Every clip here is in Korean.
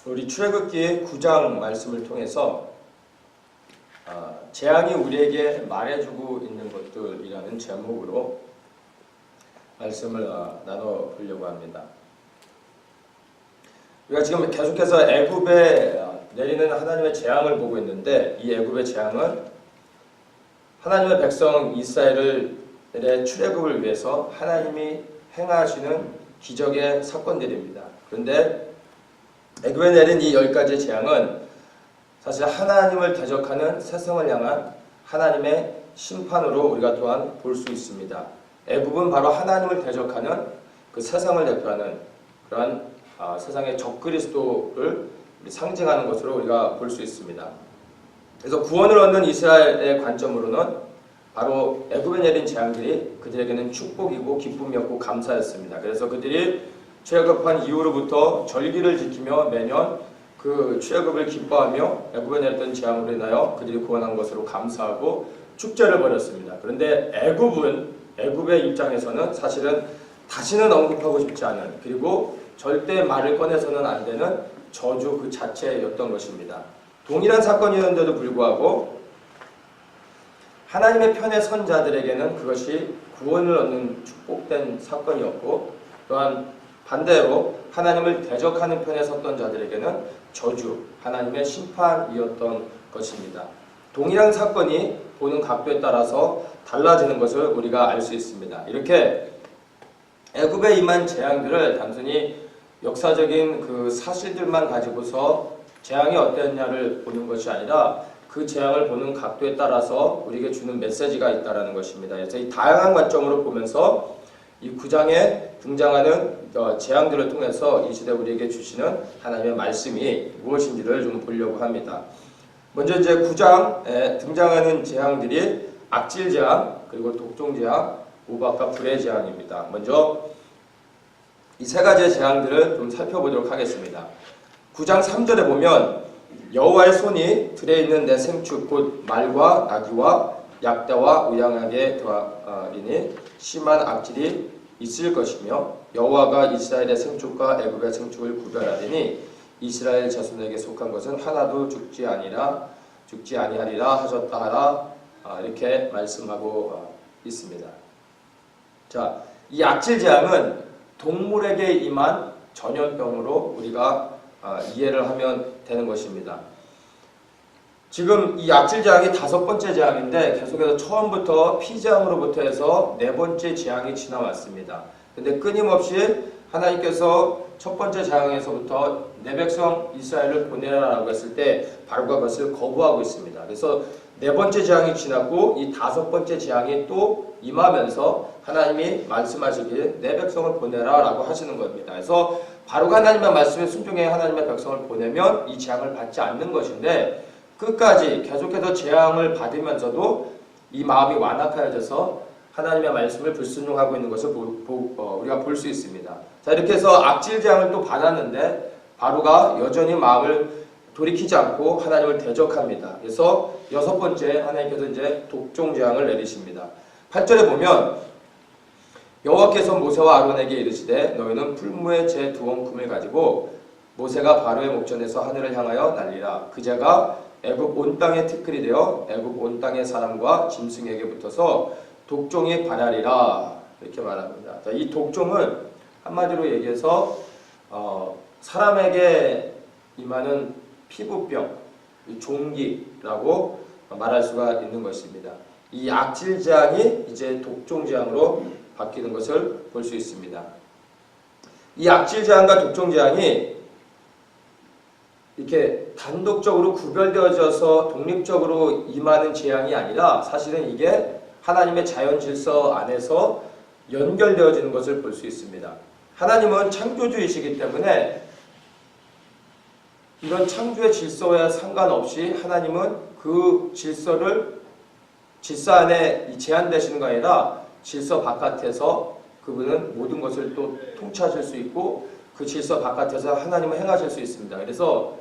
우리 출애굽기 9장 말씀을 통해서 재앙이 우리에게 말해주고 있는 것들이라는 제목으로 말씀을 나눠보려고 합니다. 우리가 지금 계속해서 애굽에 내리는 하나님의 재앙을 보고 있는데, 이 애굽의 재앙은 하나님의 백성 이스라엘의 출애굽을 위해서 하나님이 행하시는 기적의 사건들입니다. 그런데 애굽에 내린 이 10가지의 재앙은 사실 하나님을 대적하는 세상을 향한 하나님의 심판으로 우리가 또한 볼 수 있습니다. 애굽은 바로 하나님을 대적하는 그 세상을 대표하는 그러한 세상의 적그리스도를 상징하는 것으로 우리가 볼 수 있습니다. 그래서 구원을 얻는 이스라엘의 관점으로는 바로 애굽에 내린 재앙들이 그들에게는 축복이고 기쁨이었고 감사였습니다. 그래서 그들이 출애굽한 이후로부터 절기를 지키며 매년 그 출애굽을 기뻐하며 애굽에 내렸던 재앙으로 인하여 그들이 구원한 것으로 감사하고 축제를 벌였습니다. 그런데 애굽의 입장에서는 사실은 다시는 언급하고 싶지 않은, 그리고 절대 말을 꺼내서는 안 되는 저주 그 자체였던 것입니다. 동일한 사건이었는데도 불구하고 하나님의 편에 선 자들에게는 그것이 구원을 얻는 축복된 사건이었고, 또한 반대로 하나님을 대적하는 편에 섰던 자들에게는 저주, 하나님의 심판이었던 것입니다. 동일한 사건이 보는 각도에 따라서 달라지는 것을 우리가 알 수 있습니다. 이렇게 애굽에 임한 재앙들을 단순히 역사적인 그 사실들만 가지고서 재앙이 어땠냐를 보는 것이 아니라 그 재앙을 보는 각도에 따라서 우리에게 주는 메시지가 있다는 것입니다. 그래서 이 다양한 관점으로 보면서 이 9장에 등장하는 재앙들을 통해서 이 시대 우리에게 주시는 하나님의 말씀이 무엇인지를 좀 보려고 합니다. 먼저 이제 9장에 등장하는 재앙들이 악질 재앙, 그리고 독종 재앙, 우박과 불의 재앙입니다. 먼저 이 세 가지의 재앙들을 좀 살펴보도록 하겠습니다. 9장 3절에 보면 여호와의 손이 들에 있는 내 생축 곧 말과 나귀와 약다와 우양하게 더하리니 심한 악질이 있을 것이며 여호와가 이스라엘의 생축과 애굽의 생축을 구별하리니 이스라엘 자손에게 속한 것은 하나도 죽지 아니하리라 하셨다 하라, 이렇게 말씀하고 있습니다. 자, 이 악질 재앙은 동물에게 임한 전염병으로 우리가 이해를 하면 되는 것입니다. 지금 이 악질 재앙이 5번째 재앙인데 계속해서 처음부터 피재앙으로부터 해서 4번째 재앙이 지나왔습니다. 근데 끊임없이 하나님께서 첫 번째 재앙에서부터 내 백성 이스라엘을 보내라라고 했을 때 바로가 그것을 거부하고 있습니다. 그래서 4번째 재앙이 지났고 이 5번째 재앙이 또 임하면서 하나님이 말씀하시기에 내 백성을 보내라라고 하시는 겁니다. 그래서 바로가 하나님의 말씀에 순종해 하나님의 백성을 보내면 이 재앙을 받지 않는 것인데, 끝까지 계속해서 재앙을 받으면서도 이 마음이 완악하여져서 하나님의 말씀을 불순종하고 있는 것을 우리가 볼 수 있습니다. 자, 이렇게 해서 악질 재앙을 또 받았는데 바로가 여전히 마음을 돌이키지 않고 하나님을 대적합니다. 그래서 6번째 하나님께서 이제 독종 재앙을 내리십니다. 8절에 보면 여호와께서 모세와 아론에게 이르시되 너희는 풀무에 제 2원 금을 가지고 모세가 바로의 목전에서 하늘을 향하여 날리라. 그자가 애굽 온 땅의 티끌이 되어 애굽 온 땅의 사람과 짐승에게 붙어서 독종이 발하리라, 이렇게 말합니다. 자, 이 독종은 한마디로 얘기해서 사람에게 임하는 피부병, 종기라고 말할 수가 있는 것입니다. 이 악질 재앙이 이제 독종 재앙으로 바뀌는 것을 볼 수 있습니다. 이 악질 재앙과 독종 재앙이 이렇게 단독적으로 구별되어져서 독립적으로 임하는 재앙이 아니라 사실은 이게 하나님의 자연 질서 안에서 연결되어지는 것을 볼 수 있습니다. 하나님은 창조주이시기 때문에 이런 창조의 질서와 상관없이 하나님은 그 질서 안에 제한되시는 거 아니라 질서 바깥에서 그분은 모든 것을 또 통치하실 수 있고 그 질서 바깥에서 하나님은 행하실 수 있습니다. 그래서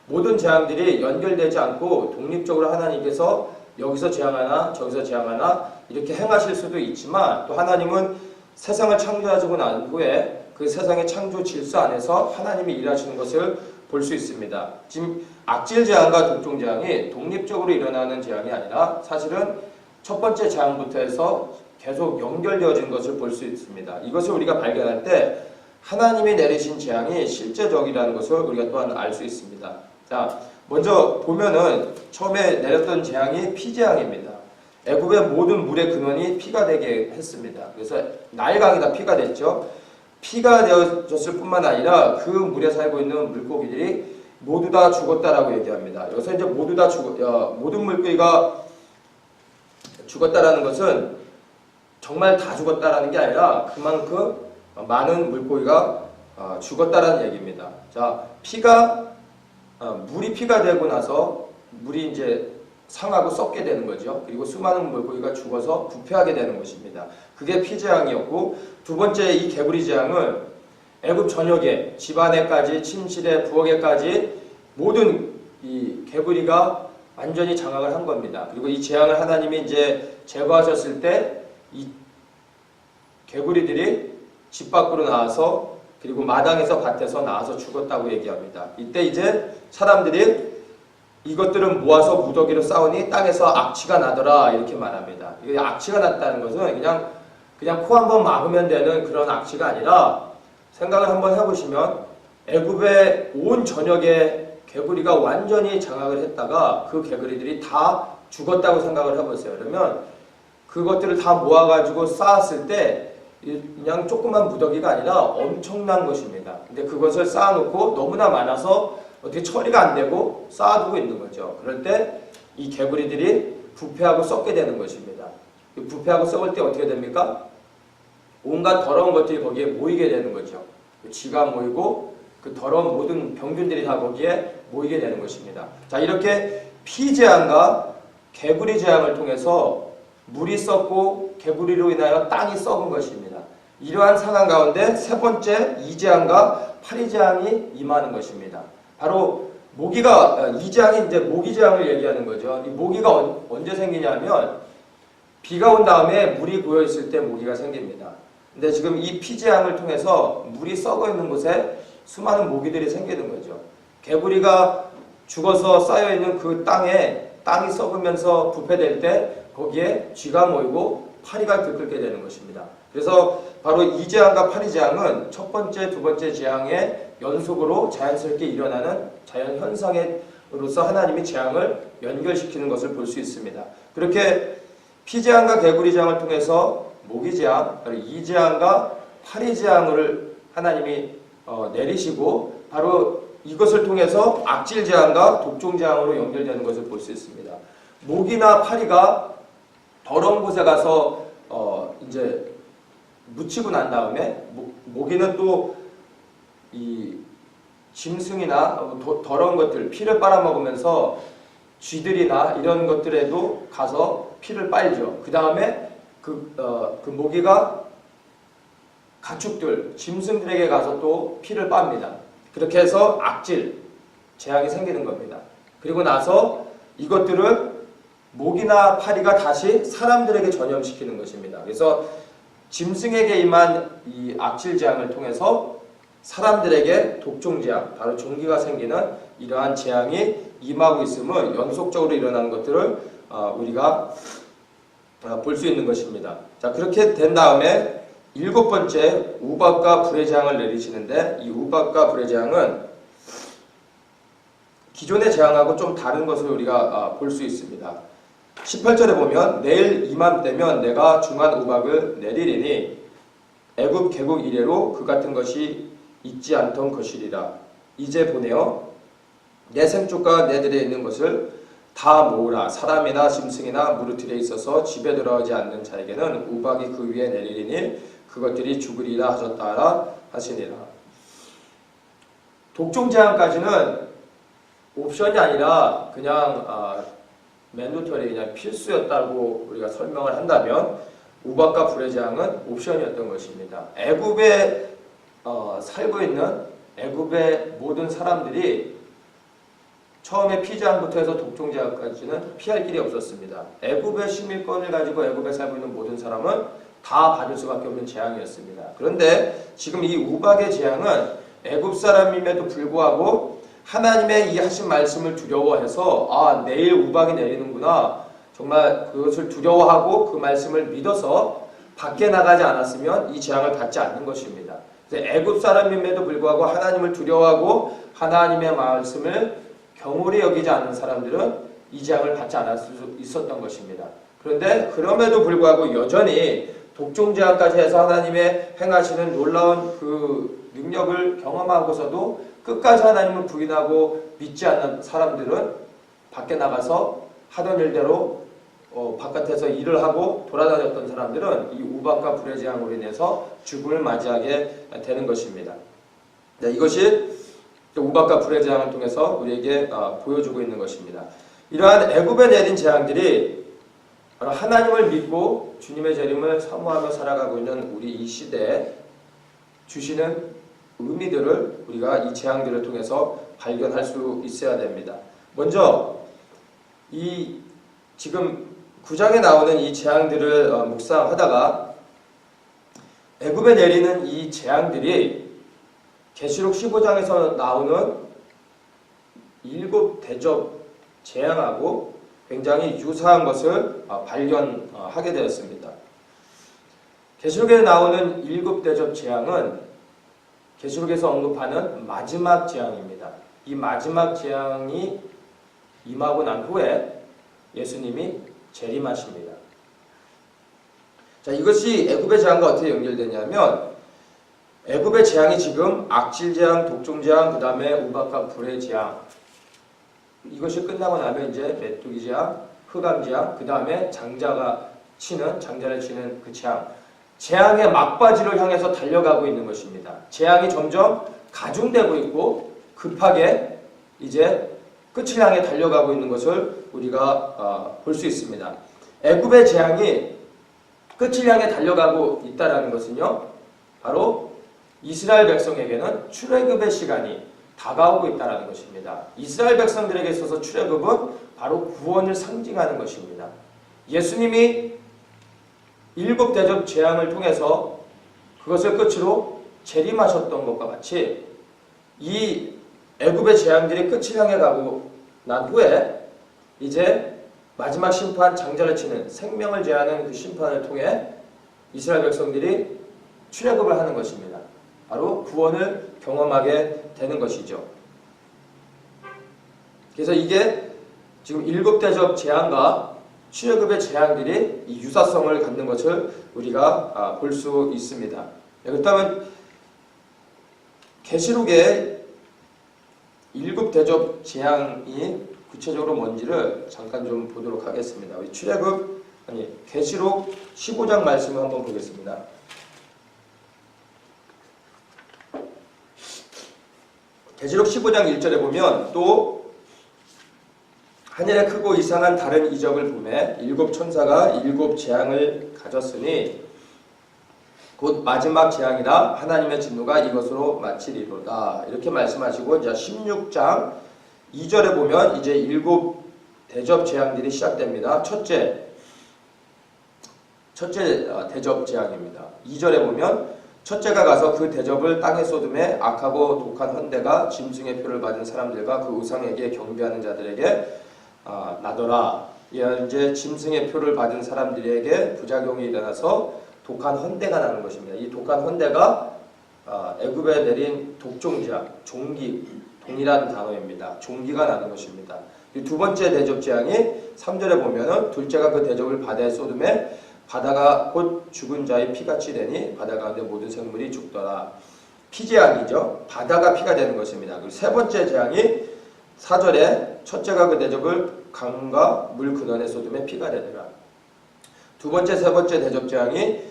모든 재앙들이 연결되지 않고 독립적으로 하나님께서 여기서 재앙하나 저기서 재앙하나 이렇게 행하실 수도 있지만, 또 하나님은 세상을 창조하시고 난 후에 그 세상의 창조 질서 안에서 하나님이 일하시는 것을 볼 수 있습니다. 지금 악질 재앙과 독종 재앙이 독립적으로 일어나는 재앙이 아니라 사실은 첫 번째 재앙부터 해서 계속 연결되어진 것을 볼 수 있습니다. 이것을 우리가 발견할 때 하나님이 내리신 재앙이 실제적이라는 것을 우리가 또한 알 수 있습니다. 자, 먼저 보면은 처음에 내렸던 재앙이 피재앙입니다. 애굽의 모든 물의 근원이 피가 되게 했습니다. 그래서 나일강이 다 피가 됐죠. 피가 되어졌을 뿐만 아니라 그 물에 살고 있는 물고기들이 모두 다 죽었다라고 얘기합니다. 여기서 이제 모두 다 모든 물고기가 죽었다라는 것은 정말 다 죽었다라는 게 아니라 그만큼 많은 물고기가 죽었다라는 얘기입니다. 자, 물이 피가 되고 나서 물이 이제 상하고 썩게 되는 거죠. 그리고 수많은 물고기가 죽어서 부패하게 되는 것입니다. 그게 피재앙이었고, 두 번째 이 개구리 재앙은 애굽 전역에 집안에까지 침실에 부엌에까지 모든 이 개구리가 완전히 장악을 한 겁니다. 그리고 이 재앙을 하나님이 이제 제거하셨을 때 이 개구리들이 집 밖으로 나와서 그리고 마당에서 밭에서 나와서 죽었다고 얘기합니다. 이때 이제 사람들이 이것들은 모아서 무더기로 싸우니 땅에서 악취가 나더라 이렇게 말합니다. 이 악취가 났다는 것은 그냥 코 한번 막으면 되는 그런 악취가 아니라 생각을 한번 해보시면 애굽의 온 전역에 개구리가 완전히 장악을 했다가 그 개구리들이 다 죽었다고 생각을 해보세요. 그러면 그것들을 다 모아가지고 쌓았을 때 그냥 조그만 무더기가 아니라 엄청난 것입니다. 근데 그것을 쌓아놓고 너무나 많아서 어떻게 처리가 안 되고 쌓아두고 있는 거죠. 그럴 때 이 개구리들이 부패하고 썩게 되는 것입니다. 부패하고 썩을 때 어떻게 됩니까? 온갖 더러운 것들이 거기에 모이게 되는 거죠. 쥐가 모이고 그 더러운 모든 병균들이 다 거기에 모이게 되는 것입니다. 자, 이렇게 피재앙과 개구리 재앙을 통해서 물이 썩고 개구리로 인하여 땅이 썩은 것입니다. 이러한 상황 가운데 세 번째 이재앙과 파리재앙이 임하는 것입니다. 바로 이재앙이 이제 모기재앙을 얘기하는 거죠. 이 모기가 언제 생기냐면 비가 온 다음에 물이 고여 있을 때 모기가 생깁니다. 근데 지금 이 피재앙을 통해서 물이 썩어 있는 곳에 수많은 모기들이 생기는 거죠. 개구리가 죽어서 쌓여 있는 그 땅이 썩으면서 부패될 때 거기에 쥐가 모이고 파리가 들끓게 되는 것입니다. 그래서 바로 이 재앙과 파리 재앙은 첫 번째, 두 번째 재앙의 연속으로 자연스럽게 일어나는 자연 현상으로서 하나님이 재앙을 연결시키는 것을 볼 수 있습니다. 그렇게 피재앙과 개구리 재앙을 통해서 모기 재앙, 이 재앙과 파리 재앙을 하나님이 내리시고 바로 이것을 통해서 악질 재앙과 독종 재앙으로 연결되는 것을 볼 수 있습니다. 모기나 파리가 더러운 곳에 가서 이제 묻히고 난 다음에 모기는 또 이 짐승이나 더러운 것들 피를 빨아먹으면서 쥐들이나 이런 것들에도 가서 피를 빨죠. 그 다음에 그 모기가 가축들 짐승들에게 가서 또 피를 빱니다. 그렇게 해서 악질 재앙이 생기는 겁니다. 그리고 나서 이것들을 모기나 파리가 다시 사람들에게 전염시키는 것입니다. 그래서 짐승에게 임한 이 악질 재앙을 통해서 사람들에게 독종 재앙, 바로 종기가 생기는 이러한 재앙이 임하고 있음을 연속적으로 일어나는 것들을 우리가 볼 수 있는 것입니다. 자, 그렇게 된 다음에 일곱 번째 우박과 불의 재앙을 내리시는데 이 우박과 불의 재앙은 기존의 재앙하고 좀 다른 것을 우리가 볼 수 있습니다. 18절에 보면 내일 이맘때면 내가 중한 우박을 내리리니 애굽 개국 이래로 그 같은 것이 있지 않던 것이리라. 이제 보내어 내 생축과 내 들에 있는 것을 다 모으라. 사람이나 짐승이나 무리들에 있어서 집에 들어가지 않는 자에게는 우박이 그 위에 내리리니 그것들이 죽으리라 하셨다라 하시니라. 독종 재앙까지는 옵션이 아니라 그냥 맨도터리 그냥 필수였다고 우리가 설명을 한다면 우박과 불의 재앙은 옵션이었던 것입니다. 애굽에 살고 있는 애굽의 모든 사람들이 처음에 피재앙부터 해서 독종 재앙까지는 피할 길이 없었습니다. 애굽의 시민권을 가지고 애굽에 살고 있는 모든 사람은 다 받을 수밖에 없는 재앙이었습니다. 그런데 지금 이 우박의 재앙은 애굽 사람임에도 불구하고 하나님의 이 하신 말씀을 두려워해서 아, 내일 우박이 내리는구나, 정말 그것을 두려워하고 그 말씀을 믿어서 밖에 나가지 않았으면 이 재앙을 받지 않는 것입니다. 애굽 사람임에도 불구하고 하나님을 두려워하고 하나님의 말씀을 경홀히 여기지 않는 사람들은 이 재앙을 받지 않을 수 있었던 것입니다. 그런데 그럼에도 불구하고 여전히 독종재앙까지 해서 하나님의 행하시는 놀라운 그 능력을 경험하고서도 끝까지 하나님을 부인하고 믿지 않는 사람들은 밖에 나가서 하던 일대로 바깥에서 일을 하고 돌아다녔던 사람들은 이 우박과 불의 재앙으로 인해서 죽음을 맞이하게 되는 것입니다. 이것이 우박과 불의 재앙을 통해서 우리에게 보여주고 있는 것입니다. 이러한 애굽에 내린 재앙들이 바로 하나님을 믿고 주님의 재림을 사모하며 살아가고 있는 우리 이 시대에 주시는 의미들을 우리가 이 재앙들을 통해서 발견할 수 있어야 됩니다. 먼저 이 지금 9장에 나오는 이 재앙들을 묵상하다가 애굽에 내리는 이 재앙들이 계시록 15장에서 나오는 7 대접 재앙하고 굉장히 유사한 것을 발견하게 되었습니다. 계시록에 나오는 7 대접 재앙은 계시록에서 언급하는 마지막 재앙입니다. 이 마지막 재앙이 임하고 난 후에 예수님이 재림하십니다. 자, 이것이 애굽의 재앙과 어떻게 연결되냐면 애굽의 재앙이 지금 악질 재앙, 독종 재앙, 그 다음에 우박과 불의 재앙, 이것이 끝나고 나면 이제 메뚜기 재앙, 흑암 재앙, 그 다음에 장자를 치는 그 재앙, 재앙의 막바지를 향해서 달려가고 있는 것입니다. 재앙이 점점 가중되고 있고 급하게 이제 끝을 향해 달려가고 있는 것을 우리가 볼 수 있습니다. 애굽의 재앙이 끝을 향해 달려가고 있다는 것은요, 바로 이스라엘 백성에게는 출애굽의 시간이 다가오고 있다는 것입니다. 이스라엘 백성들에게 있어서 출애굽은 바로 구원을 상징하는 것입니다. 예수님이 7 대접 재앙을 통해서 그것을 끝으로 재림하셨던 것과 같이 이 애굽의 재앙들이 끝을 향해 가고 난 후에 이제 마지막 심판, 장자를 치는 생명을 제하는 그 심판을 통해 이스라엘 백성들이 출애굽을 하는 것입니다. 바로 구원을 경험하게 되는 것이죠. 그래서 이게 지금 7 대접 재앙과 출애굽의 재앙들이 이 유사성을 갖는 것을 우리가 볼 수 있습니다. 그렇다면 계시록의 7 대접 재앙이 구체적으로 뭔지를 잠깐 좀 보도록 하겠습니다. 우리 계시록 15장 말씀을 한번 보겠습니다. 계시록 15장 1절에 보면 또 하늘에 크고 이상한 다른 이적을 보매 7 천사가 7 재앙을 가졌으니 곧 마지막 재앙이라 하나님의 진노가 이것으로 마치리로다. 이렇게 말씀하시고 이제 16장 2절에 보면 이제 7 대접 재앙들이 시작됩니다. 첫째 대접 재앙입니다. 2절에 보면 첫째가 가서 그 대접을 땅에 쏟음에 악하고 독한 헌대가 짐승의 표를 받은 사람들과 그 우상에게 경배하는 자들에게 나더라. 이제 짐승의 표를 받은 사람들에게 부작용이 일어나서 독한 헌대가 나는 것입니다. 이 독한 헌대가 애굽에 내린 독종재앙, 종기, 동일한 단어입니다. 종기가 나는 것입니다. 이 2번째 대접 재앙이 3절에 보면은 둘째가 그 대접을 바다에 쏟음에 바다가 곧 죽은 자의 피같이 되니 바다 가운데 모든 생물이 죽더라. 피재앙이죠. 바다가 피가 되는 것입니다. 그리고 3번째 재앙이 4절에 첫째가 그 대접을 강과 물 근원에 쏟음에 피가 되더라. 2번째, 3번째 대접 재앙이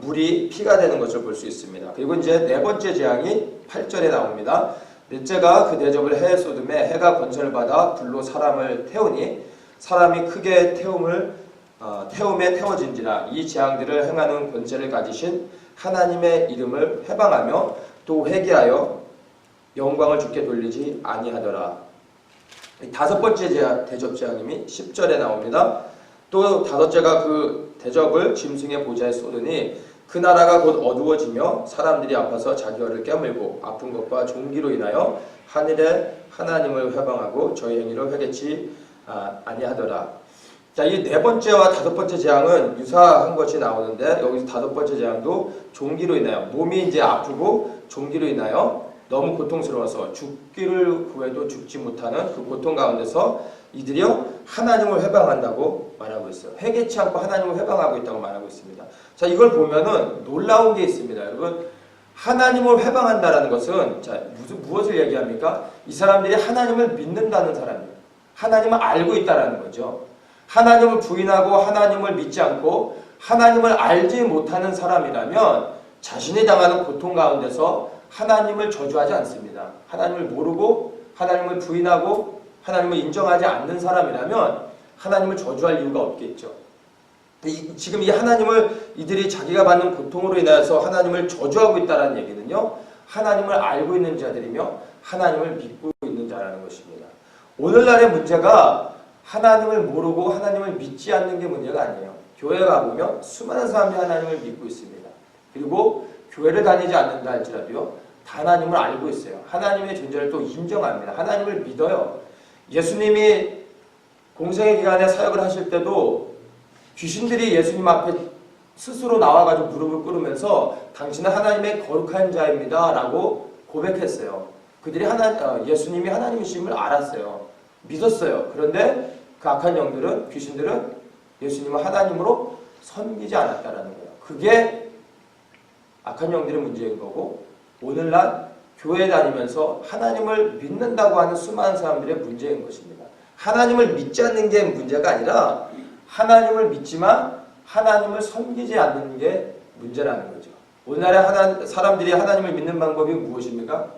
물이 피가 되는 것을 볼 수 있습니다. 그리고 이제 4번째 재앙이 8절에 나옵니다. 넷째가 그 대접을 해에 쏟음에 해가 권세를 받아 불로 사람을 태우니 사람이 크게 태움에 태워진지라. 이 재앙들을 행하는 권세를 가지신 하나님의 이름을 회방하며 또 회개하여 영광을 주께 돌리지 아니하더라. 5번째 대접 재앙임이 10절에 나옵니다. 또 5째가 그 대접을 짐승의 보좌에 쏟으니 그 나라가 곧 어두워지며 사람들이 아파서 자기 혀를 깨물고 아픈 것과 종기로 인하여 하늘에 하나님을 회방하고 저희 행위를 회개치 아니하더라. 자, 이 네 번째와 다섯 번째 재앙은 유사한 것이 나오는데 여기서 다섯 번째 재앙도 종기로 인하여 몸이 이제 아프고 종기로 인하여 너무 고통스러워서 죽기를 구해도 죽지 못하는 그 고통 가운데서 이들이요 하나님을 회방한다고 말하고 있어요. 회개치 않고 하나님을 회방하고 있다고 말하고 있습니다. 자, 이걸 보면은 놀라운 게 있습니다. 여러분, 하나님을 회방한다라는 것은 자 무엇을 얘기합니까? 이 사람들이 하나님을 믿는다는 사람이에요. 하나님을 알고 있다라는 거죠. 하나님을 부인하고 하나님을 믿지 않고 하나님을 알지 못하는 사람이라면 자신이 당하는 고통 가운데서 하나님을 저주하지 않습니다. 하나님을 모르고 하나님을 부인하고 하나님을 인정하지 않는 사람이라면 하나님을 저주할 이유가 없겠죠. 지금 이 하나님을 이들이 자기가 받는 고통으로 인해서 하나님을 저주하고 있다는 얘기는요. 하나님을 알고 있는 자들이며 하나님을 믿고 있는 자라는 것입니다. 오늘날의 문제가 하나님을 모르고 하나님을 믿지 않는 게 문제가 아니에요. 교회 가보면 수많은 사람들이 하나님을 믿고 있습니다. 그리고 교회를 다니지 않는다 할지라도요. 다 하나님을 알고 있어요. 하나님의 존재를 또 인정합니다. 하나님을 믿어요. 예수님이 공생의 기간에 사역을 하실 때도 귀신들이 예수님 앞에 스스로 나와가지고 무릎을 꿇으면서 당신은 하나님의 거룩한 자입니다 라고 고백했어요. 그들이 예수님이 하나님이심을 알았어요. 믿었어요. 그런데 그 악한 영들은, 귀신들은 예수님을 하나님으로 섬기지 않았다라는 거예요. 그게 악한 영들의 문제인 거고, 오늘날 교회 다니면서 하나님을 믿는다고 하는 수많은 사람들의 문제인 것입니다. 하나님을 믿지 않는 게 문제가 아니라 하나님을 믿지만 하나님을 섬기지 않는 게 문제라는 거죠. 오늘날의 사람들이 하나님을 믿는 방법이 무엇입니까?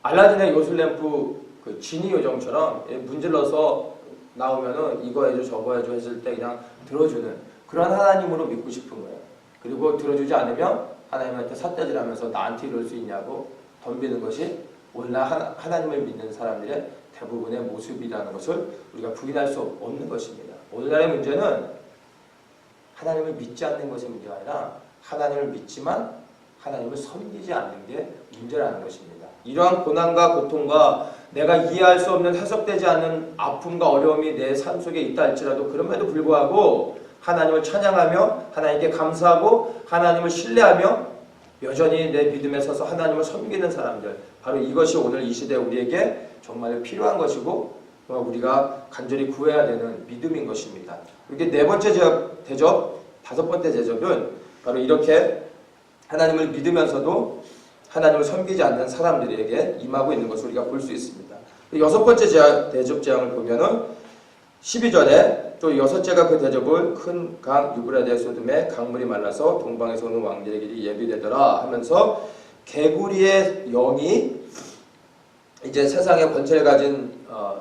알라딘의 요술램프 그 지니 요정처럼 문질러서 나오면은 이거 해줘 저거 해줘 했을 때 그냥 들어주는 그런 하나님으로 믿고 싶은 거예요. 그리고 들어주지 않으면 하나님한테 삿대질하면서 나한테 이럴 수 있냐고 덤비는 것이 오늘날 하나님을 믿는 사람들의 대부분의 모습이라는 것을 우리가 부인할 수 없는 것입니다. 오늘날의 문제는 하나님을 믿지 않는 것이 문제가 아니라 하나님을 믿지만 하나님을 섬기지 않는 게 문제라는 것입니다. 이러한 고난과 고통과 내가 이해할 수 없는 해석되지 않는 아픔과 어려움이 내 삶 속에 있다 할지라도 그럼에도 불구하고 하나님을 찬양하며 하나님께 감사하고 하나님을 신뢰하며 여전히 내 믿음에 서서 하나님을 섬기는 사람들, 바로 이것이 오늘 이 시대 우리에게 정말 필요한 것이고 우리가 간절히 구해야 되는 믿음인 것입니다. 이렇게 네 번째 대접, 다섯 번째 대접은 바로 이렇게 하나님을 믿으면서도 하나님을 섬기지 않는 사람들에게 임하고 있는 것을 우리가 볼 수 있습니다. 여섯 번째 대접 재앙을 보면은 12절에 또 여섯째가 그 대접을 큰 강 유브라데 소돔에 강물이 말라서 동방에서 오는 왕들의 길이 예비되더라 하면서 개구리의 영이 이제 세상에 권세를 가진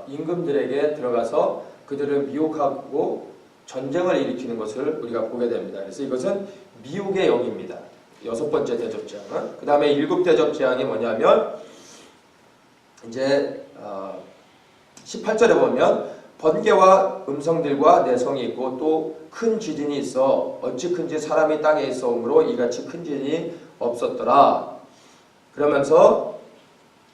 임금들에게 들어가서 그들을 미혹하고 전쟁을 일으키는 것을 우리가 보게 됩니다. 그래서 이것은 미혹의 영입니다. 여섯 번째 대접 재앙은. 그 다음에 일곱 대접 재앙이 뭐냐면 이제 18절에 보면 번개와 음성들과 내성이 있고 또 큰 지진이 있어 어찌 큰지 사람이 땅에 있어오므로 이같이 큰 지진이 없었더라. 그러면서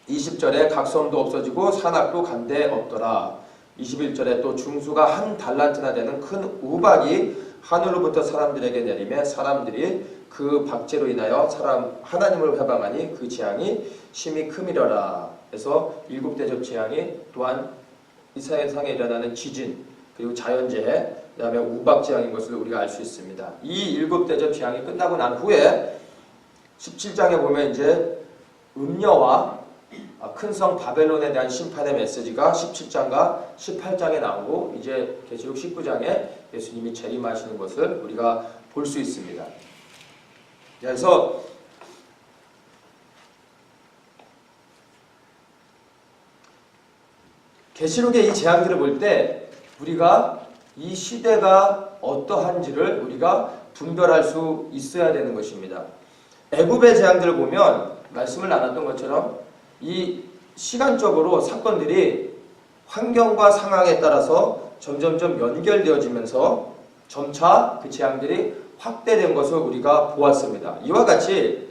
20절에 각성도 없어지고 산악도 간데 없더라. 21절에 또 중수가 한 달란트나 되는 큰 우박이 하늘로부터 사람들에게 내리매 사람들이 그 박제로 인하여 하나님을 회방하니 그 재앙이 심히 크미려라. 그래서 일곱 대접 재앙이 또한 이 세상에 일어나는 지진 그리고 자연재해 그 다음에 우박 재앙인 것을 우리가 알 수 있습니다. 이 일곱 대접 재앙이 끝나고 난 후에 17장에 보면 이제 음녀와 큰 성 바벨론에 대한 심판의 메시지가 17장과 18장에 나오고 이제 계시록 19장에 예수님이 재림하시는 것을 우리가 볼 수 있습니다. 그래서 계시록의 이 재앙들을 볼 때 우리가 이 시대가 어떠한지를 우리가 분별할 수 있어야 되는 것입니다. 애굽의 재앙들을 보면 말씀을 나눴던 것처럼 이 시간적으로 사건들이 환경과 상황에 따라서 점점점 연결되어지면서 점차 그 재앙들이 확대된 것을 우리가 보았습니다. 이와 같이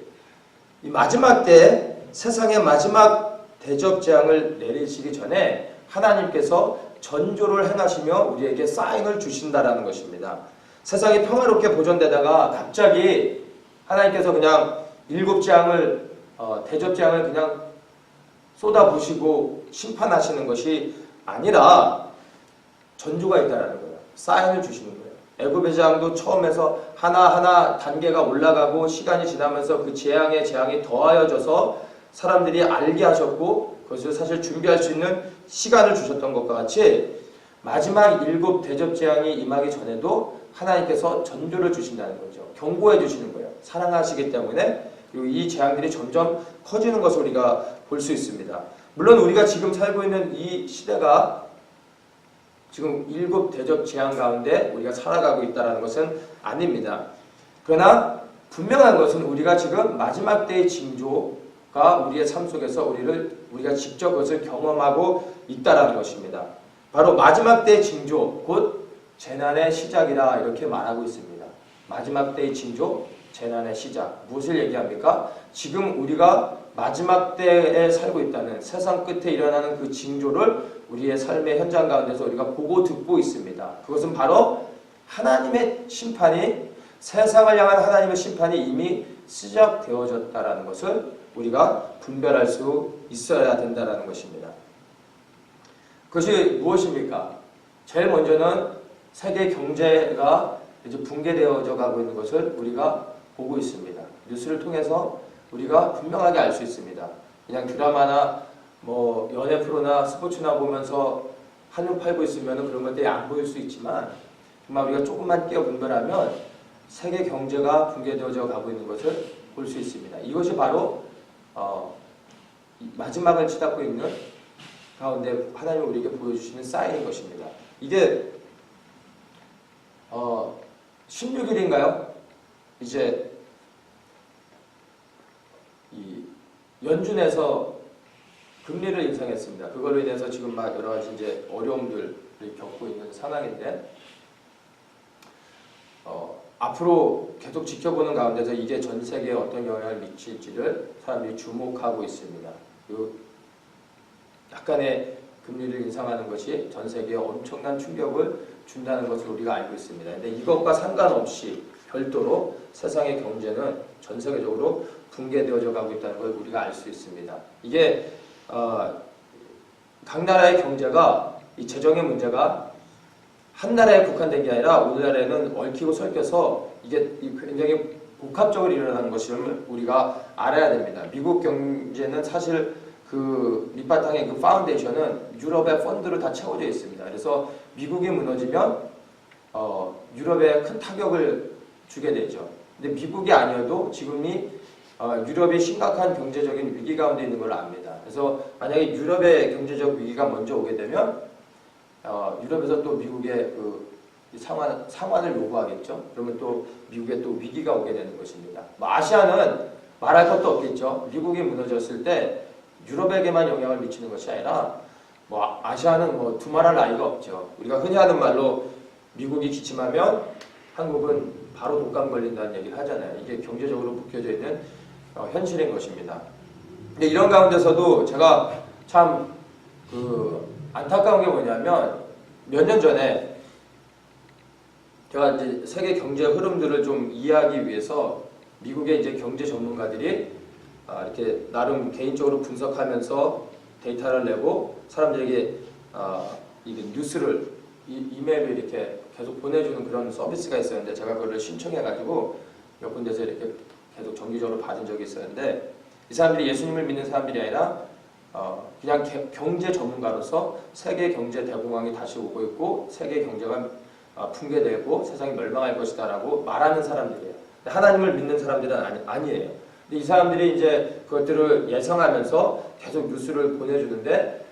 이 마지막 때 세상의 마지막 대접 재앙을 내리시기 전에 하나님께서 전조를 행하시며 우리에게 사인을 주신다라는 것입니다. 세상이 평화롭게 보존되다가 갑자기 하나님께서 그냥 7재앙을 대접 재앙을 그냥 쏟아부으시고 심판하시는 것이 아니라 전조가 있다라는 거예요. 사인을 주시는 거예요. 애굽의 재앙도 처음에서 하나하나 단계가 올라가고 시간이 지나면서 그 재앙이 더하여져서 사람들이 알게 하셨고 그것을 사실 준비할 수 있는 시간을 주셨던 것과 같이 마지막 7 대접 재앙이 임하기 전에도 하나님께서 전조를 주신다는 거죠. 경고해 주시는 거예요. 사랑하시기 때문에 그리고 이 재앙들이 점점 커지는 것을 우리가 볼 수 있습니다. 물론 우리가 지금 살고 있는 이 시대가 지금 7 대접 재앙 가운데 우리가 살아가고 있다는 것은 아닙니다. 그러나 분명한 것은 우리가 지금 마지막 때의 징조가 우리의 삶 속에서 우리가 직접 그것을 경험하고 있다는 것입니다. 바로 마지막 때의 징조, 곧 재난의 시작이라 이렇게 말하고 있습니다. 마지막 때의 징조, 재난의 시작. 무엇을 얘기합니까? 지금 우리가 마지막 때에 살고 있다는 세상 끝에 일어나는 그 징조를 우리의 삶의 현장 가운데서 우리가 보고 듣고 있습니다. 그것은 바로 하나님의 심판이 세상을 향한 하나님의 심판이 이미 시작되어졌다라는 것을 우리가 분별할 수 있어야 된다라는 것입니다. 그것이 무엇입니까? 제일 먼저는 세계 경제가 이제 붕괴되어져 가고 있는 것을 우리가 보고 있습니다. 뉴스를 통해서 우리가 분명하게 알 수 있습니다. 그냥 드라마나 뭐 연예 프로나 스포츠나 보면서 한눈 팔고 있으면 그런 것들이 안 보일 수 있지만 정말 우리가 조금만 깨어 분별하면 세계 경제가 붕괴되어져 가고 있는 것을 볼 수 있습니다. 이것이 바로 마지막을 치닫고 있는 가운데 하나님이 우리에게 보여주시는 사인인 것입니다. 이게 16일인가요? 이제 이 연준에서 금리를 인상했습니다. 그걸로 인해서 지금 막 여러 가지 이제 어려움들을 겪고 있는 상황인데 앞으로 계속 지켜보는 가운데서 이게 전 세계에 어떤 영향을 미칠지를 사람들이 주목하고 있습니다. 약간의 금리를 인상하는 것이 전 세계에 엄청난 충격을 준다는 것을 우리가 알고 있습니다. 근데 이것과 상관없이 별도로 세상의 경제는 전 세계적으로 붕괴되어져 가고 있다는 걸 우리가 알 수 있습니다. 이게 각 나라의 경제가 이 재정의 문제가 한 나라에 국한된 게 아니라 우리나라에는 얽히고 설켜서 이게 굉장히 복합적으로 일어나는 것을 우리가 알아야 됩니다. 미국 경제는 사실 그 밑바탕의 그 파운데이션은 유럽의 펀드로 다 채워져 있습니다. 그래서 미국이 무너지면 유럽에 큰 타격을 주게 되죠. 근데 미국이 아니어도 지금이 유럽이 심각한 경제적인 위기 가운데 있는 걸 압니다. 그래서 만약에 유럽의 경제적 위기가 먼저 오게 되면 유럽에서 또 미국의 그 상환을 요구하겠죠. 그러면 또 미국에 또 위기가 오게 되는 것입니다. 아시아는 말할 것도 없겠죠. 미국이 무너졌을 때 유럽에게만 영향을 미치는 것이 아니라 아시아는 두말할 나위가 없죠. 우리가 흔히 하는 말로 미국이 기침하면 한국은 바로 독감 걸린다는 얘기를 하잖아요. 이게 경제적으로 묶여져 있는 현실인 것입니다. 근데 이런 가운데서도 제가 참 안타까운 게 뭐냐면 몇 년 전에 제가 이제 세계 경제 흐름들을 좀 이해하기 위해서 미국의 이제 경제 전문가들이 이렇게 나름 개인적으로 분석하면서 데이터를 내고 사람들에게 이게 뉴스를 이메일을 이렇게 계속 보내주는 그런 서비스가 있었는데 제가 그거를 신청해가지고 몇 군데서 이렇게 계속 정기적으로 받은 적이 있었는데 이 사람들이 예수님을 믿는 사람들이 아니라 그냥 경제 전문가로서 세계 경제 대공황이 다시 오고 있고 세계 경제가 붕괴되고 세상이 멸망할 것이다라고 말하는 사람들이에요. 하나님을 믿는 사람들은 아니에요. 근데 이 사람들이 이제 그것들을 예상하면서 계속 뉴스를 보내주는데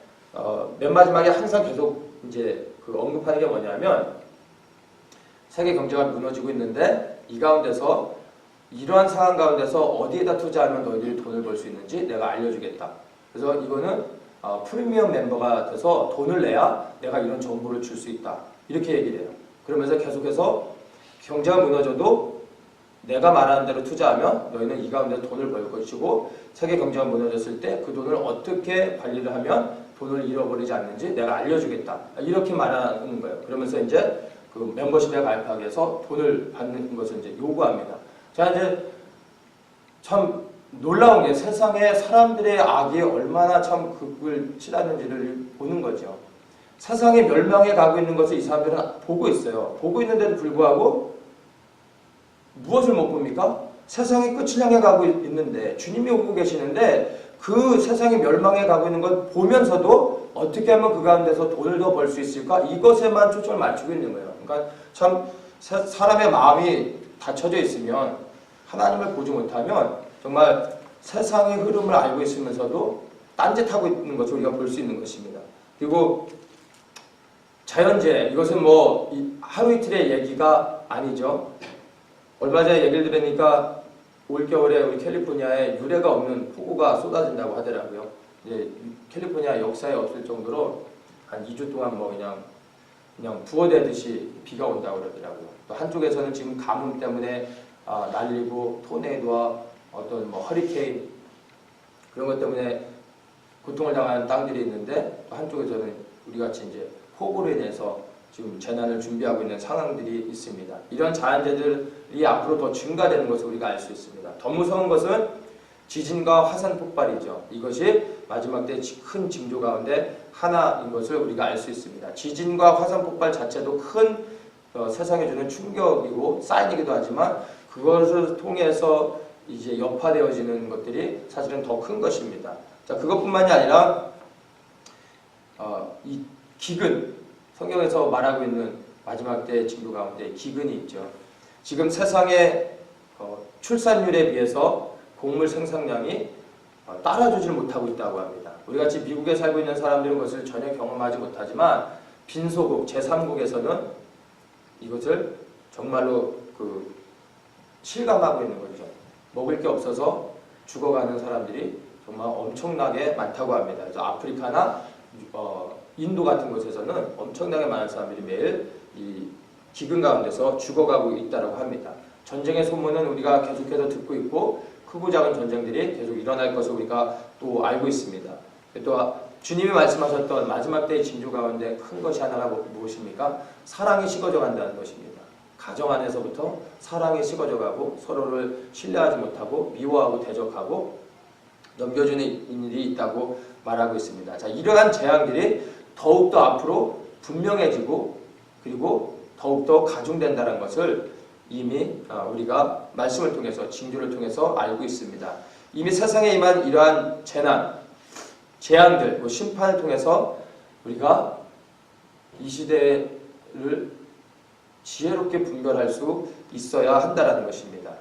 맨 마지막에 항상 계속 이제 그 언급하는 게 뭐냐면 세계 경제가 무너지고 있는데 이 가운데서 이러한 상황 가운데서 어디에다 투자하면 너희들이 돈을 벌 수 있는지 내가 알려주겠다. 그래서 이거는 프리미엄 멤버가 돼서 돈을 내야 내가 이런 정보를 줄 수 있다. 이렇게 얘기를 해요. 그러면서 계속해서 경제가 무너져도 내가 말하는 대로 투자하면 너희는 이 가운데 돈을 벌 것이고 세계 경제가 무너졌을 때 그 돈을 어떻게 관리를 하면 돈을 잃어버리지 않는지 내가 알려주겠다. 이렇게 말하는 거예요. 그러면서 이제 그 멤버십에 가입하기 위해서 돈을 받는 것을 이제 요구합니다. 자, 이제 참 놀라운 게 세상에 사람들의 악이 얼마나 참 극을 치닫는지를 보는 거죠. 세상이 멸망해 가고 있는 것을 이 사람들은 보고 있어요. 보고 있는데도 불구하고 무엇을 못 봅니까? 세상이 끝을 향해 가고 있는데 주님이 오고 계시는데 그 세상이 멸망해 가고 있는 걸 보면서도 어떻게 하면 그 가운데서 돈을 더 벌 수 있을까? 이것에만 초점을 맞추고 있는 거예요. 그러니까 참 사람의 마음이 닫혀져 있으면 하나님을 보지 못하면 정말 세상의 흐름을 알고 있으면서도 딴짓하고 있는 것을 우리가 볼 수 있는 것입니다. 그리고 자연재해, 이것은 뭐 하루 이틀의 얘기가 아니죠. 얼마 전에 얘기를 들으니까 올겨울에 우리 캘리포니아에 유례가 없는 폭우가 쏟아진다고 하더라고요. 이제 캘리포니아 역사에 없을 정도로 한 2주 동안 뭐 그냥 부어대듯이 비가 온다고 그러더라고요. 또 한쪽에서는 지금 가뭄 때문에 날리고 토네이도와 어떤 뭐 허리케인 그런 것 때문에 고통을 당하는 땅들이 있는데 또 한쪽에서는 우리 같이 이제 폭우로 인해서 지금 재난을 준비하고 있는 상황들이 있습니다. 이런 자연재해들이 앞으로 더 증가되는 것을 우리가 알 수 있습니다. 더 무서운 것은 지진과 화산 폭발이죠. 이것이 마지막 때 큰 징조 가운데 하나인 것을 우리가 알 수 있습니다. 지진과 화산 폭발 자체도 큰 세상에 주는 충격이고 사인이기도 하지만 그것을 통해서 이제 여파되어지는 것들이 사실은 더 큰 것입니다. 자, 그것뿐만이 아니라 이 기근, 성경에서 말하고 있는 마지막 때의 징조 가운데 기근이 있죠. 지금 세상의 출산율에 비해서 곡물 생산량이 따라주질 못하고 있다고 합니다. 우리같이 미국에 살고 있는 사람들은 그것을 전혀 경험하지 못하지만 빈소국, 제3국에서는 이것을 정말로 실감하고 있는 거죠. 먹을 게 없어서 죽어가는 사람들이 정말 엄청나게 많다고 합니다. 그래서 아프리카나 인도 같은 곳에서는 엄청나게 많은 사람들이 매일 이 기근 가운데서 죽어가고 있다고 합니다. 전쟁의 소문은 우리가 계속해서 듣고 있고 크고 작은 전쟁들이 계속 일어날 것을 우리가 또 알고 있습니다. 또 주님이 말씀하셨던 마지막 때의 징조 가운데 큰 것이 하나가 무엇입니까? 사랑이 식어져 간다는 것입니다. 가정 안에서부터 사랑이 식어져가고 서로를 신뢰하지 못하고 미워하고 대적하고 넘겨주는 일이 있다고 말하고 있습니다. 자, 이러한 재앙들이 더욱더 앞으로 분명해지고 그리고 더욱더 가중된다는 것을 이미 우리가 말씀을 통해서 징조를 통해서 알고 있습니다. 이미 세상에 임한 이러한 재난, 재앙들, 심판을 통해서 우리가 이 시대를 지혜롭게 분별할 수 있어야 한다는 것입니다.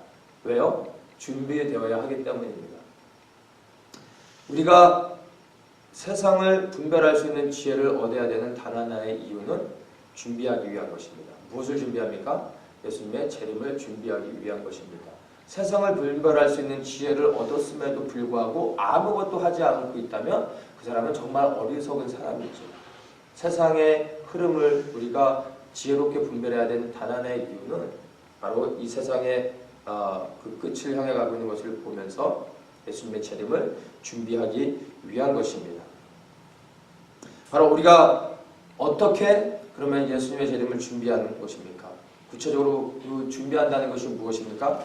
왜요? 준비되어야 하기 때문입니다. 우리가 세상을 분별할 수 있는 지혜를 얻어야 되는 단 하나의 이유는 준비하기 위한 것입니다. 무엇을 준비합니까? 예수님의 재림을 준비하기 위한 것입니다. 세상을 분별할 수 있는 지혜를 얻었음에도 불구하고 아무것도 하지 않고 있다면 그 사람은 정말 어리석은 사람이죠. 세상의 흐름을 우리가 지혜롭게 분별해야 되는 단 하나의 이유는 바로 이 세상의 그 끝을 향해 가고 있는 것을 보면서 예수님의 재림을 준비하기 위한 것입니다. 바로 우리가 어떻게 그러면 예수님의 재림을 준비하는 것입니까? 구체적으로 그 준비한다는 것이 무엇입니까?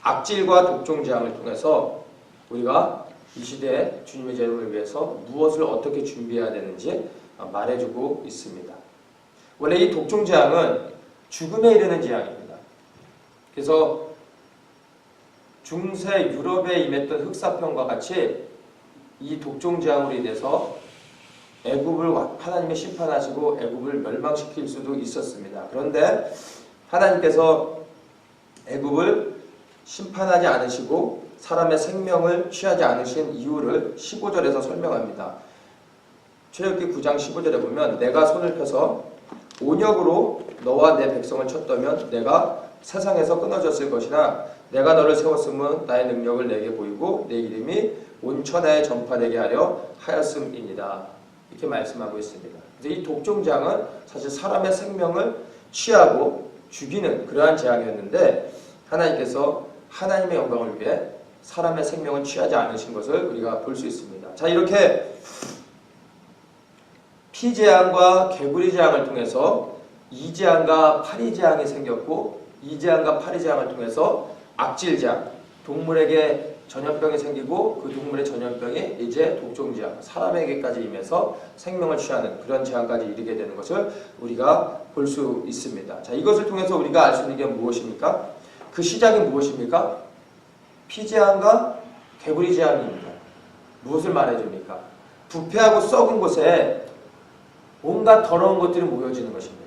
악질과 독종재앙을 통해서 우리가 이 시대에 주님의 재림을 위해서 무엇을 어떻게 준비해야 되는지 말해주고 있습니다. 원래 이 독종재앙은 죽음에 이르는 재앙입니다. 그래서 중세 유럽에 임했던 흑사병과 같이 이 독종재앙으로 인해서 애굽을 하나님이 심판하시고 애굽을 멸망시킬 수도 있었습니다. 그런데 하나님께서 애굽을 심판하지 않으시고 사람의 생명을 취하지 않으신 이유를 15절에서 설명합니다. 출애굽기 9장 15절에 보면 내가 손을 펴서 온역으로 너와 내 백성을 쳤다면 내가 세상에서 끊어졌을 것이나 내가 너를 세웠음은 나의 능력을 내게 보이고 내 이름이 온 천하에 전파되게 하려 하였음이니라. 이렇게 말씀하고 있습니다. 그래서 이 독종재앙은 사실 사람의 생명을 취하고 죽이는 그러한 재앙이었는데 하나님께서 하나님의 영광을 위해 사람의 생명을 취하지 않으신 것을 우리가 볼 수 있습니다. 자, 이렇게 피재앙과 개구리재앙을 통해서 이재앙과 파리재앙이 생겼고, 이재앙과 파리재앙을 통해서 악질재앙, 동물에게 전염병이 생기고 그 동물의 전염병이 이제 독종재앙, 사람에게까지 임해서 생명을 취하는 그런 재앙까지 이르게 되는 것을 우리가 볼 수 있습니다. 자, 이것을 통해서 우리가 알 수 있는 게 무엇입니까? 그 시작이 무엇입니까? 피재앙과 개구리재앙입니다. 무엇을 말해줍니까? 부패하고 썩은 곳에 온갖 더러운 것들이 모여지는 것입니다.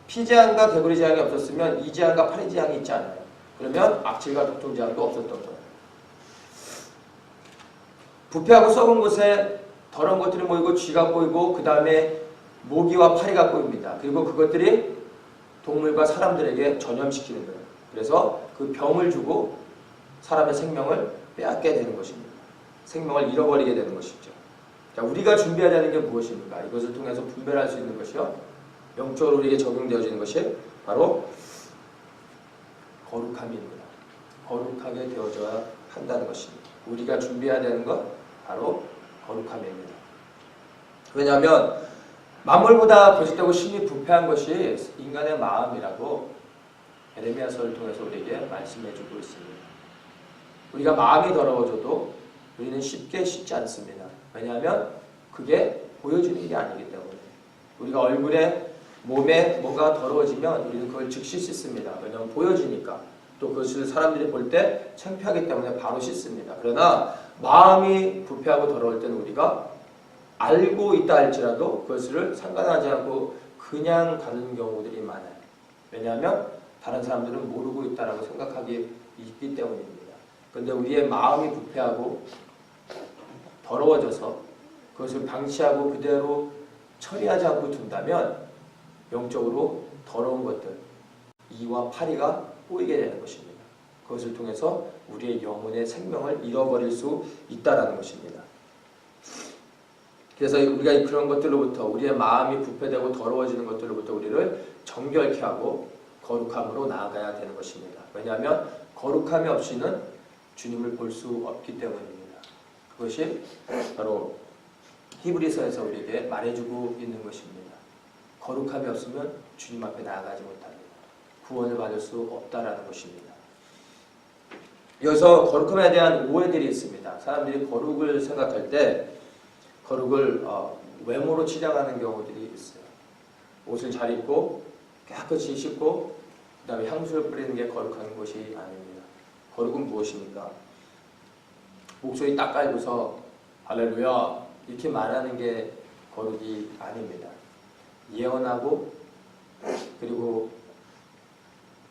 피재앙과 개구리재앙이 없었으면 이재앙과 파리재앙이 있지 않아요. 그러면 악질과 독종재앙도 없었던 거예요. 부패하고 썩은 곳에 더러운 것들이 모이고 쥐가 꼬이고 그 다음에 모기와 파리가 꼬입니다. 그리고 그것들이 동물과 사람들에게 전염시키는 거예요. 그래서 그 병을 주고 사람의 생명을 빼앗게 되는 것입니다. 생명을 잃어버리게 되는 것이죠. 자, 우리가 준비해야 되는 게 무엇입니까? 이것을 통해서 분별할 수 있는 것이요, 영적으로 우리에게 적용되어지는 것이 바로 거룩함입니다. 거룩하게 되어져야 한다는 것입니다. 우리가 준비해야 되는 것 바로 거룩함입니다. 왜냐하면 만물보다 거짓되고 심히 부패한 것이 인간의 마음이라고 에레미야서를 통해서 우리에게 말씀해주고 있습니다. 우리가 마음이 더러워져도 우리는 쉽게 씻지 않습니다. 왜냐하면 그게 보여지는 게 아니기 때문에. 우리가 얼굴에 몸에 뭔가 더러워지면 우리는 그걸 즉시 씻습니다. 왜냐하면 보여지니까. 또 그것을 사람들이 볼 때 창피하기 때문에 바로 씻습니다. 그러나 마음이 부패하고 더러울 때는 우리가 알고 있다 할지라도 그것을 상관하지 않고 그냥 가는 경우들이 많아요. 왜냐하면 다른 사람들은 모르고 있다라고 생각하기 있기 때문입니다. 그런데 우리의 마음이 부패하고 더러워져서 그것을 방치하고 그대로 처리하지 않고 둔다면 영적으로 더러운 것들, 이와 파리가 꼬이게 되는 것입니다. 그것을 통해서 우리의 영혼의 생명을 잃어버릴 수 있다는 것입니다. 그래서 우리가 그런 것들로부터, 우리의 마음이 부패되고 더러워지는 것들로부터 우리를 정결케 하고 거룩함으로 나아가야 되는 것입니다. 왜냐하면 거룩함이 없이는 주님을 볼 수 없기 때문입니다. 그것이 바로 히브리서에서 우리에게 말해주고 있는 것입니다. 거룩함이 없으면 주님 앞에 나아가지 못합니다. 구원을 받을 수 없다라는 것입니다. 여기서 거룩함에 대한 오해들이 있습니다. 사람들이 거룩을 생각할 때 거룩을 외모로 치장하는 경우들이 있어요. 옷을 잘 입고 깨끗이 씻고 그 다음에 향수를 뿌리는 게 거룩한 것이 아닙니다. 거룩은 무엇입니까? 목소리 딱 깔고서 할렐루야 이렇게 말하는 게 거룩이 아닙니다. 예언하고 그리고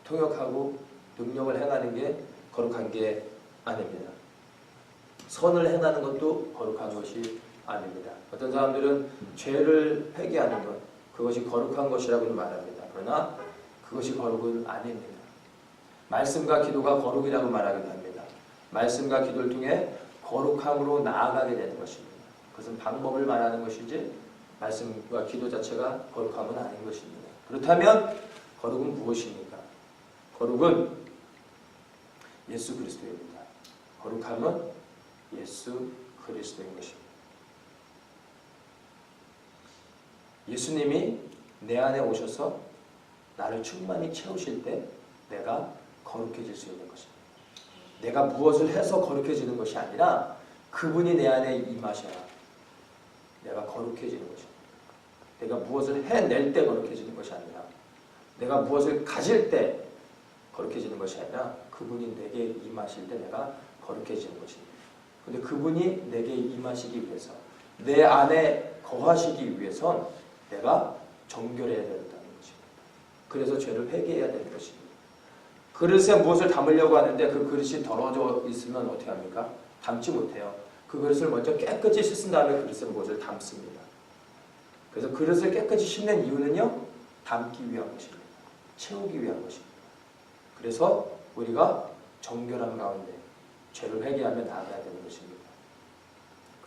통역하고 능력을 행하는 게 거룩한 게 아닙니다. 선을 행하는 것도 거룩한 것이 아닙니다. 어떤 사람들은 죄를 회개하는 것, 그것이 거룩한 것이라고 말합니다. 그러나 그것이 거룩은 아닙니다. 말씀과 기도가 거룩이라고 말하기도 합니다. 말씀과 기도를 통해 거룩함으로 나아가게 되는 것입니다. 그것은 방법을 말하는 것이지 말씀과 기도 자체가 거룩함은 아닌 것입니다. 그렇다면 거룩은 무엇입니까? 거룩은 예수 그리스도입니다. 거룩함은 예수 그리스도인 것입니다. 예수님이 내 안에 오셔서 나를 충만히 채우실 때 내가 거룩해질 수 있는 것입니다. 내가 무엇을 해서 거룩해지는 것이 아니라 그분이 내 안에 임하셔야 내가 거룩해지는 것입니다. 내가 무엇을 해낼 때 거룩해지는 것이 아니라 내가 무엇을 가질 때 거룩해지는 것이 아니라 그분이 내게 임하실 때 내가 거룩해지는 것입니다. 그런데 그분이 내게 임하시기 위해서 내 안에 거하시기 위해선 내가 정결해야 된다는 것입니다. 그래서 죄를 회개해야 되는 것입니다. 그릇에 무엇을 담으려고 하는데 그 그릇이 더러워져 있으면 어떻게 합니까? 담지 못해요. 그 그릇을 먼저 깨끗이 씻은 다음에 그릇에 무엇을 담습니다. 그래서 그릇을 깨끗이 씻는 이유는요, 담기 위한 것입니다. 채우기 위한 것입니다. 그래서 우리가 정결함 가운데 죄를 회개하며 나아가야 되는 것입니다.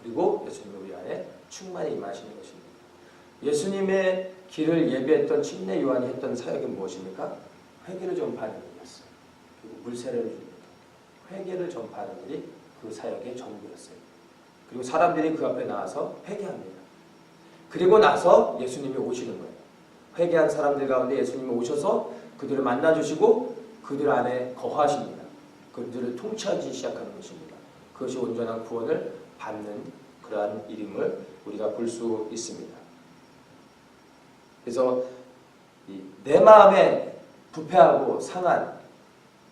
그리고 예수님이 우리 안에 충만히 임하시는 것입니다. 예수님의 길을 예비했던 침례 요한이 했던 사역이 무엇입니까? 회개를 전파하는 일이었어요. 그리고 물세례를 줍니다. 회개를 전파하는 일이 그 사역의 전부였어요. 그리고 사람들이 그 앞에 나와서 회개합니다. 그리고 나서 예수님이 오시는 거예요. 회개한 사람들 가운데 예수님이 오셔서 그들을 만나주시고 그들 안에 거하십니다. 그들을 통치하기 시작하는 것입니다. 그것이 온전한 구원을 받는 그러한 일임을 우리가 볼 수 있습니다. 그래서 내 마음에 부패하고 상한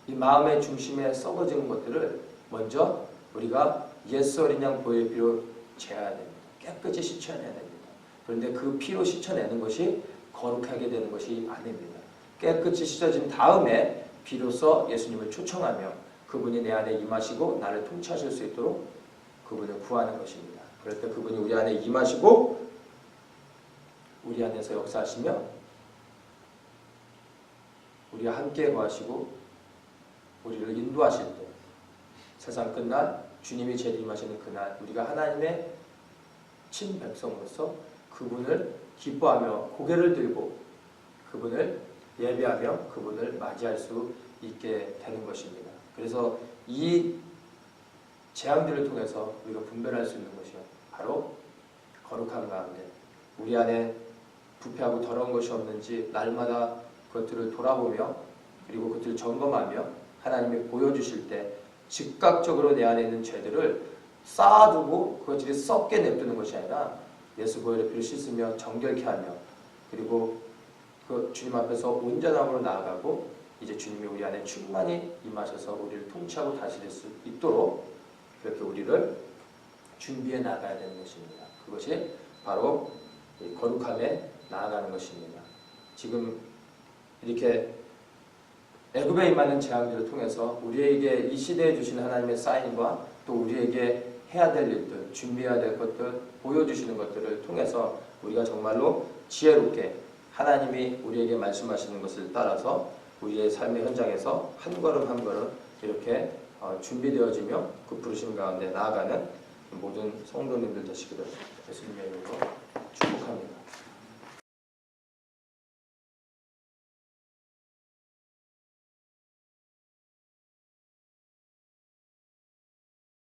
이 마음의 중심에 썩어지는 것들을 먼저 우리가 예수 어린 양 보혈 피로 제어해야 됩니다. 깨끗이 씻어내야 됩니다. 그런데 그 피로 씻어내는 것이 거룩하게 되는 것이 아닙니다. 깨끗이 씻어진 다음에 비로소 예수님을 초청하며 그분이 내 안에 임하시고 나를 통치하실 수 있도록 그분을 구하는 것입니다. 그럴 때 그분이 우리 안에 임하시고 우리 안에서 역사하시며 우리와 함께 거하시고 우리를 인도하실 때 세상 끝날 주님이 재림하시는 그날 우리가 하나님의 친백성으로서 그분을 기뻐하며 고개를 들고 그분을 예배하며 그분을 맞이할 수 있게 되는 것입니다. 그래서 이 재앙들을 통해서 우리가 분별할 수 있는 것이요 바로 거룩한 가운데 우리 안에 부패하고 더러운 것이 없는지 날마다 그것들을 돌아보며 그리고 그것들을 점검하며 하나님이 보여주실 때 즉각적으로 내 안에 있는 죄들을 쌓아두고 그것들이 썩게 냅두는 것이 아니라 예수 보혈의 피로 씻으며 정결케 하며 그리고 그 주님 앞에서 온전함으로 나아가고 이제 주님이 우리 안에 충만히 임하셔서 우리를 통치하고 다스릴 수 있도록 그렇게 우리를 준비해 나가야 되는 것입니다. 그것이 바로 거룩함에 나아가는 것입니다. 지금 이렇게 애굽에 임하는 재앙들을 통해서 우리에게 이 시대에 주신 하나님의 사인과 또 우리에게 해야 될 일들, 준비해야 될 것들, 보여주시는 것들을 통해서 우리가 정말로 지혜롭게 하나님이 우리에게 말씀하시는 것을 따라서 우리의 삶의 현장에서 한 걸음 한 걸음 이렇게 준비되어지며 그 부르심 가운데 나아가는 모든 성도님들 되시기를 예수님의 이름으로 축복합니다.